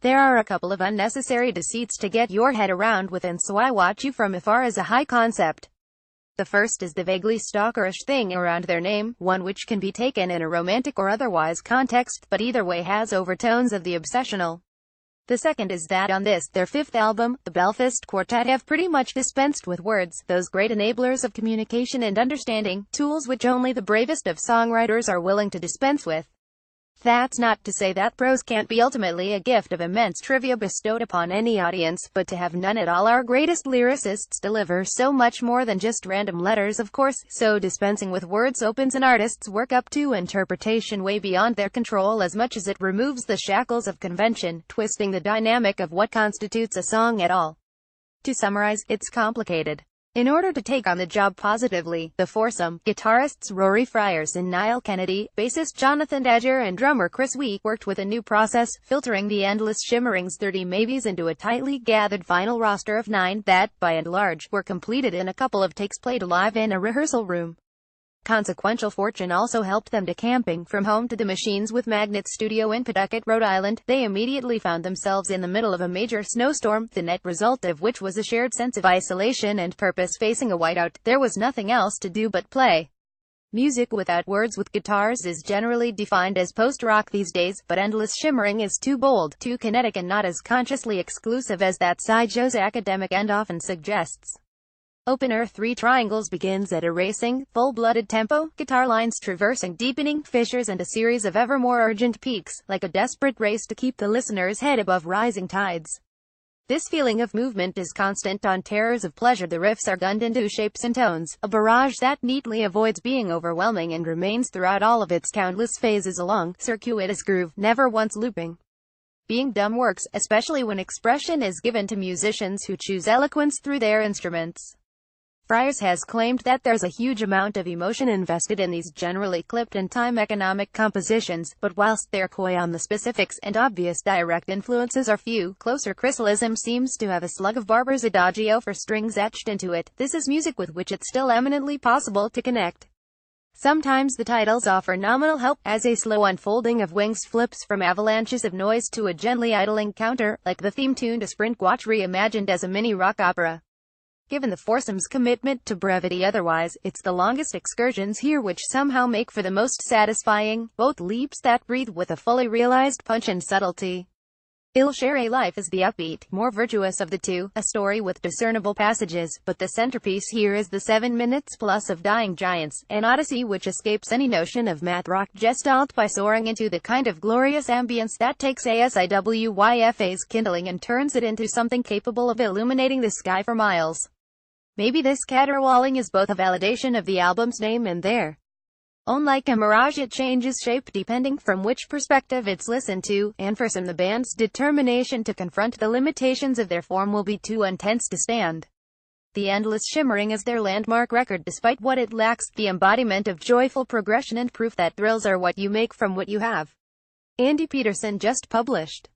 There are a couple of unnecessary deceits to get your head around with, and so I watch you from afar as a high concept. The first is the vaguely stalkerish thing around their name, one which can be taken in a romantic or otherwise context, but either way has overtones of the obsessional. The second is that on this, their fifth album, the Belfast Quartet have pretty much dispensed with words, those great enablers of communication and understanding, tools which only the bravest of songwriters are willing to dispense with. That's not to say that prose can't be ultimately a gift of immense trivia bestowed upon any audience, but to have none at all. Our greatest lyricists deliver so much more than just random letters, of course, so dispensing with words opens an artist's work up to interpretation way beyond their control, as much as it removes the shackles of convention, twisting the dynamic of what constitutes a song at all. To summarize, it's complicated. In order to take on the job positively, the foursome, guitarists Rory Fryers and Niall Kennedy, bassist Jonathan Edger and drummer Chris Wee, worked with a new process, filtering the endless shimmering's 30 maybes into a tightly gathered final roster of 9 that, by and large, were completed in a couple of takes played live in a rehearsal room. Consequential fortune also helped them to camping from home to the Machines with Magnet Studio in Pawtucket, Rhode Island. They immediately found themselves in the middle of a major snowstorm, the net result of which was a shared sense of isolation and purpose. Facing a whiteout, there was nothing else to do but play. Music without words with guitars is generally defined as post-rock these days, but Endless Shimmering is too bold, too kinetic, and not as consciously exclusive as that sideshow's academic end often suggests. Opener 3 Triangles begins at a racing, full-blooded tempo, guitar lines traversing deepening fissures and a series of ever more urgent peaks, like a desperate race to keep the listener's head above rising tides. This feeling of movement is constant on Terrors of Pleasure. The riffs are gunned into shapes and tones, a barrage that neatly avoids being overwhelming and remains throughout all of its countless phases along, circuitous groove, never once looping. Being dumb works, especially when expression is given to musicians who choose eloquence through their instruments. Fryers has claimed that there's a huge amount of emotion invested in these generally clipped and time-economic compositions, but whilst they're coy on the specifics and obvious direct influences are few, closer Chrysalism seems to have a slug of Barber's Adagio for strings etched into it. This is music with which it's still eminently possible to connect. Sometimes the titles offer nominal help, as a slow unfolding of wings flips from avalanches of noise to a gently idling counter, like the theme tune to Sprint Watch reimagined as a mini-rock opera. Given the foursome's commitment to brevity otherwise, it's the longest excursions here which somehow make for the most satisfying, both leaps that breathe with a fully realized punch and subtlety. Il Chere Life is the upbeat, more virtuous of the two, a story with discernible passages, but the centerpiece here is the 7 minutes plus of Dying Giants, an odyssey which escapes any notion of math rock gestalt by soaring into the kind of glorious ambience that takes ASIWYFA's kindling and turns it into something capable of illuminating the sky for miles. Maybe this caterwauling is both a validation of the album's name and their own. Like a mirage, it changes shape depending from which perspective it's listened to, and for some the band's determination to confront the limitations of their form will be too intense to stand. The Endless Shimmering is their landmark record despite what it lacks, the embodiment of joyful progression and proof that thrills are what you make from what you have. Andy Peterson just published.